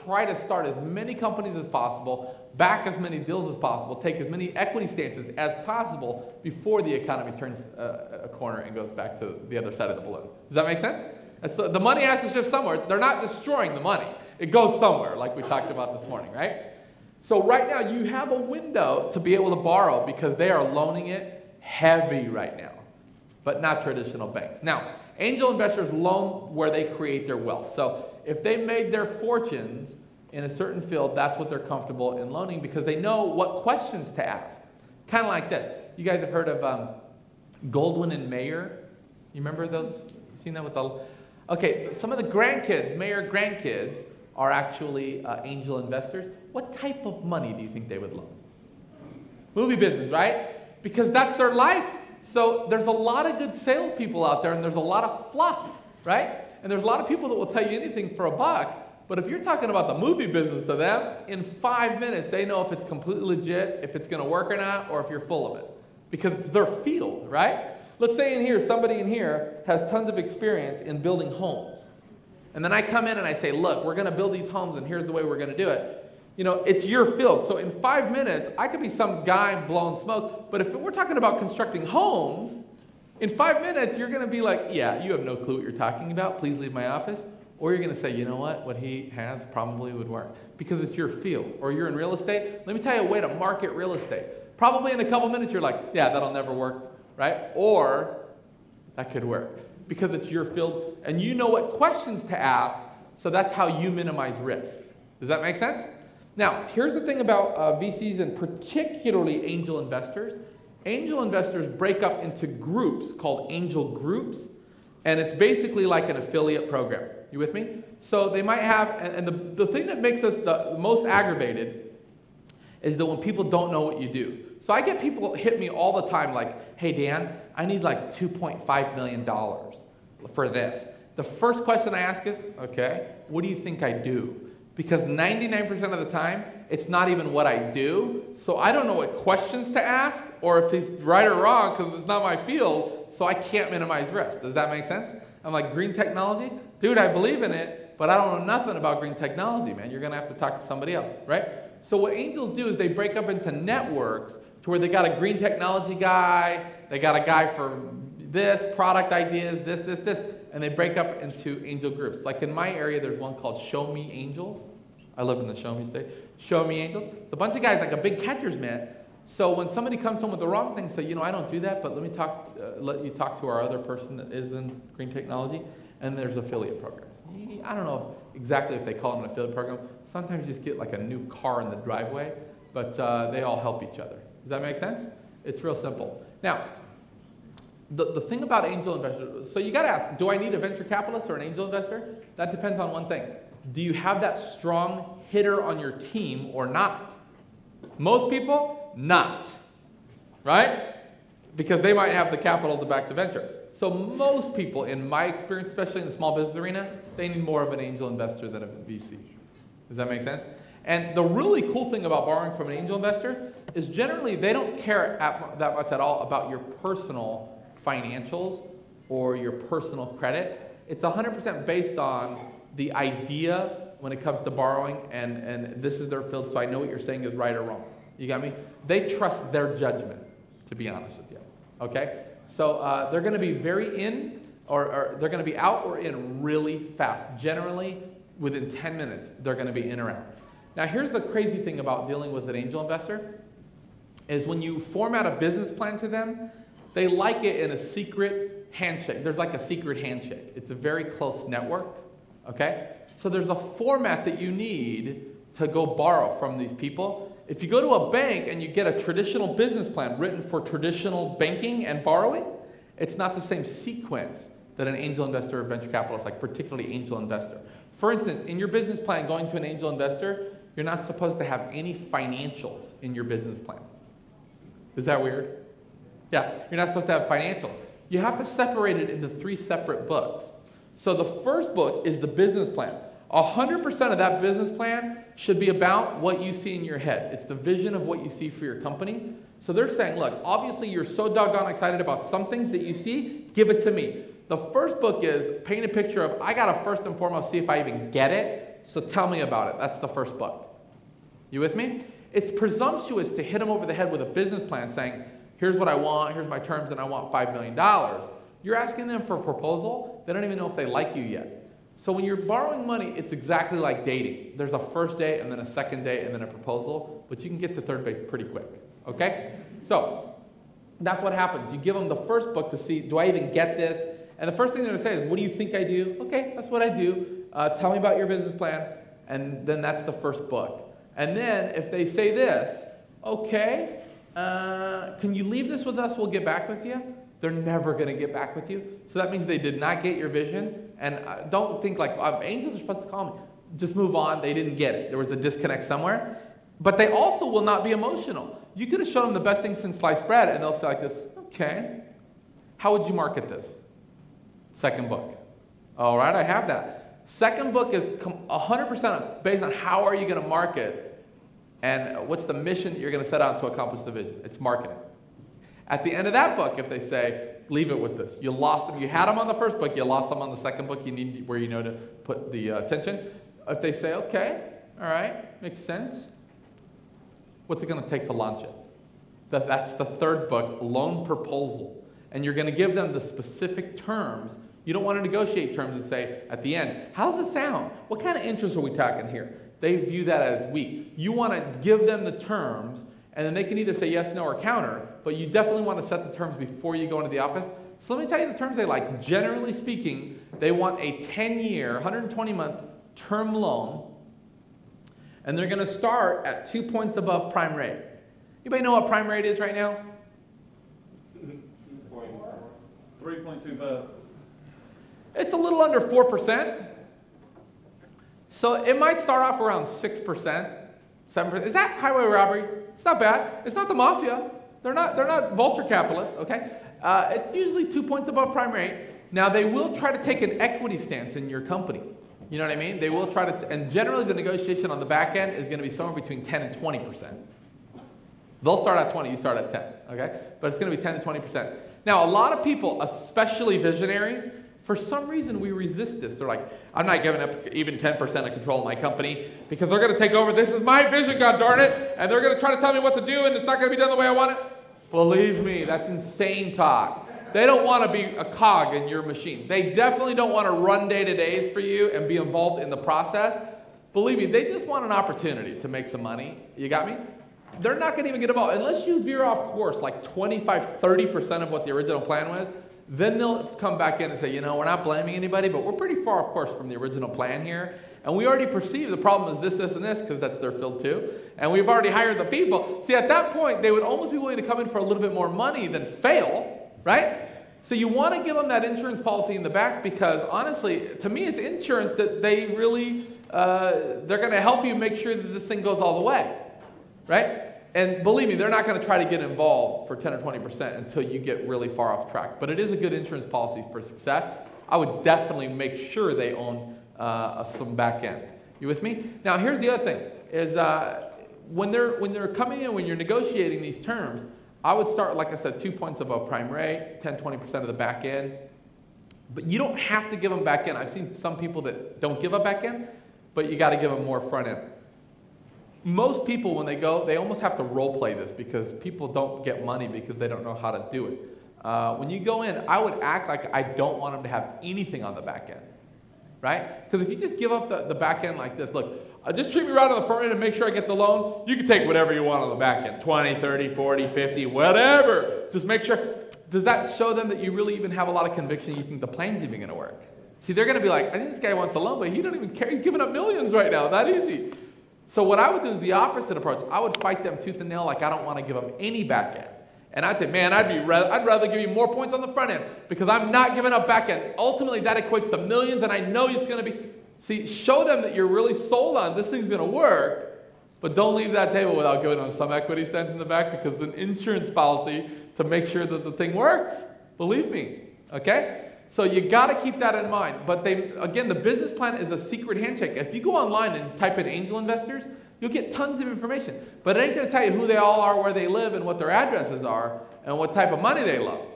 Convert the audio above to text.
try to start as many companies as possible, back as many deals as possible, take as many equity stances as possible before the economy turns a corner and goes back to the other side of the balloon. Does that make sense? And so the money has to shift somewhere. They're not destroying the money. It goes somewhere, like we talked about this morning, right? So right now, you have a window to be able to borrow because they are loaning it heavy right now, but not traditional banks. Now, angel investors loan where they create their wealth. So if they made their fortunes in a certain field, that's what they're comfortable in loaning because they know what questions to ask. Kind of like this. You guys have heard of Goldwyn and Mayer? You remember those? You seen that with the... Okay, some of the grandkids, Mayer grandkids, are actually angel investors. What type of money do you think they would loan? Movie business, right? Because that's their life. So there's a lot of good salespeople out there, and there's a lot of fluff, right? And there's a lot of people that will tell you anything for a buck. But if you're talking about the movie business to them, in 5 minutes, they know if it's completely legit, if it's going to work or not, or if you're full of it. Because it's their field, right? Let's say in here, somebody in here has tons of experience in building homes. And then I come in and I say, look, we're going to build these homes, and here's the way we're going to do it. You know, it's your field. So in 5 minutes, I could be some guy blowing smoke. But if we're talking about constructing homes, in 5 minutes, you're going to be like, yeah, you have no clue what you're talking about. Please leave my office. Or you're going to say, you know what he has probably would work. Because it's your field. Or you're in real estate. Let me tell you a way to market real estate. Probably in a couple minutes, you're like, yeah, that'll never work, right? Or that could work. Because it's your field. And you know what questions to ask. So that's how you minimize risk. Does that make sense? Now, here's the thing about VCs and particularly angel investors. Angel investors break up into groups called angel groups, and it's basically like an affiliate program. You with me? So they might have, and the thing that makes us the most aggravated is that when people don't know what you do. So I get people hit me all the time like, hey Dan, I need like $2.5 million for this. The first question I ask is, okay, what do you think I do? Because 99% of the time, it's not even what I do. So I don't know what questions to ask or if he's right or wrong because it's not my field, so I can't minimize risk. Does that make sense? I'm like, green technology? Dude, I believe in it, but I don't know nothing about green technology, man. You're going to have to talk to somebody else, right? So what angels do is they break up into networks to where they got a green technology guy, they got a guy for this, product ideas, this, and they break up into angel groups. Like in my area, there's one called Show Me Angels. I live in the Show Me state. Show Me Angels. It's a bunch of guys like a big catcher's mitt. So when somebody comes home with the wrong thing, say, you know, I don't do that, but let me let you talk to our other person that is in green technology. And there's affiliate programs. I don't know exactly if they call them an affiliate program. Sometimes you just get like a new car in the driveway, but they all help each other. Does that make sense? It's real simple. Now, the thing about angel investors, so you got to ask, do I need a venture capitalist or an angel investor? That depends on one thing. Do you have that strong hitter on your team or not? Most people, not. Right? Because they might have the capital to back the venture. So most people, in my experience, especially in the small business arena, they need more of an angel investor than a VC. Does that make sense? And the really cool thing about borrowing from an angel investor is generally they don't care that much at all about your personal financials or your personal credit. It's 100% based on the idea when it comes to borrowing, and this is their field, so I know what you're saying is right or wrong. You got me? They trust their judgment, to be honest with you. Okay? So they're going to be very in, or they're going to be out or in really fast. Generally, within 10 minutes, they're going to be in or out. Now, here's the crazy thing about dealing with an angel investor, is when you format a business plan to them, they like it in a secret handshake. There's like a secret handshake. It's a very close network. Okay? So there's a format that you need to go borrow from these people. If you go to a bank and you get a traditional business plan written for traditional banking and borrowing, it's not the same sequence that an angel investor or venture capitalist, like particularly angel investor. For instance, in your business plan, going to an angel investor, you're not supposed to have any financials in your business plan. Is that weird? Yeah, you're not supposed to have financials. You have to separate it into 3 separate books. So the first book is the business plan. 100% of that business plan should be about what you see in your head. It's the vision of what you see for your company. So they're saying, look, obviously you're so doggone excited about something that you see, give it to me. The first book is paint a picture of, I got to first and foremost see if I even get it. so tell me about it. That's the first book. You with me? It's presumptuous to hit them over the head with a business plan saying, here's what I want, here's my terms, and I want $5 million. You're asking them for a proposal. They don't even know if they like you yet. So when you're borrowing money, it's exactly like dating. There's a first date, and then a second date, and then a proposal, but you can get to third base pretty quick, okay? So that's what happens. You give them the first book to see, do I even get this? And the first thing they're going to say is, what do you think I do? Okay, that's what I do. Tell me about your business plan. And then that's the first book. And then if they say this, okay, can you leave this with us? We'll get back with you. They're never going to get back with you. So that means they did not get your vision. And don't think like, angels are supposed to call me. Just move on. They didn't get it. There was a disconnect somewhere. But they also will not be emotional. You could have shown them the best thing since sliced bread, and they'll say like this, okay, how would you market this? Second book. All right, I have that. Second book is 100% based on how are you going to market and what's the mission that you're going to set out to accomplish the vision. It's marketing. At the end of that book, if they say, leave it with this. You lost them. You had them on the first book. You lost them on the second book. You need where you know to put the attention. If they say, okay, all right, makes sense. What's it going to take to launch it? That's the third book, loan proposal. And you're going to give them the specific terms. You don't want to negotiate terms and say, at the end, how's it sound? What kind of interest are we talking here? They view that as weak. You want to give them the terms, and then they can either say yes, no, or counter, but you definitely want to set the terms before you go into the office. So let me tell you the terms they like. Generally speaking, they want a 10-year, 120-month term loan, and they're going to start at 2 points above prime rate. Anybody know what prime rate is right now? 3.25. It's a little under 4%. So it might start off around 6%, 7%. Is that highway robbery? It's not bad. It's not the mafia. They're not vulture capitalists, okay? It's usually 2 points above prime rate. Now, they will try to take an equity stance in your company. You know what I mean? They will try to, and generally the negotiation on the back end is going to be somewhere between 10 and 20%. They'll start at 20, you start at 10, okay? But it's going to be 10 to 20%. Now, a lot of people, especially visionaries, for some reason we resist this. They're like, I'm not giving up even 10% of control of my company because they're going to take over. This is my vision, God darn it, and they're going to try to tell me what to do, and it's not going to be done the way I want it. Believe me, that's insane talk. They don't want to be a cog in your machine. They definitely don't want to run day-to-days for you and be involved in the process. Believe me, they just want an opportunity to make some money. You got me? They're not going to even get involved. Unless you veer off course like 25, 30% of what the original plan was, then they'll come back in and say, you know, we're not blaming anybody, but we're pretty far off course from the original plan here. And we already perceive the problem is this, and this, because that's their field too. And we've already hired the people. See, at that point, they would almost be willing to come in for a little bit more money than fail, right? So you want to give them that insurance policy in the back because, honestly, to me, it's insurance that they really, they're going to help you make sure that this thing goes all the way, right? And believe me, they're not going to try to get involved for 10 or 20% until you get really far off track. But it is a good insurance policy for success. I would definitely make sure they own some back end. You with me? Now, here's the other thing, is when they're coming in, when you're negotiating these terms, I would start, like I said, 2 points above prime rate, 10, 20% of the back end. But you don't have to give them back end. I've seen some people that don't give a back end, but you got to give them more front end. Most people, when they go, they almost have to role play this because people don't get money because they don't know how to do it. When you go in, I would act like I don't want them to have anything on the back end, right? Because if you just give up the back end like this, look, just treat me right on the front end and make sure I get the loan. You can take whatever you want on the back end, 20, 30, 40, 50, whatever. Just make sure. Does that show them that you really even have a lot of conviction you think the plan's even going to work? See, they're going to be like, I think this guy wants a loan, but he don't even care. He's giving up millions right now. That easy. So what I would do is the opposite approach. I would fight them tooth and nail like I don't want to give them any back end. And I'd say, man, I'd rather give you more points on the front end because I'm not giving up back end. Ultimately, that equates to millions, and I know it's going to be. See, show them that you're really sold on this thing's going to work, but don't leave that table without giving them some equity stance in the back because it's an insurance policy to make sure that the thing works. Believe me, okay? So you got to keep that in mind. But again, the business plan is a secret handshake. If you go online and type in angel investors, you'll get tons of information. But it ain't going to tell you who they all are, where they live, and what their addresses are, and what type of money they love.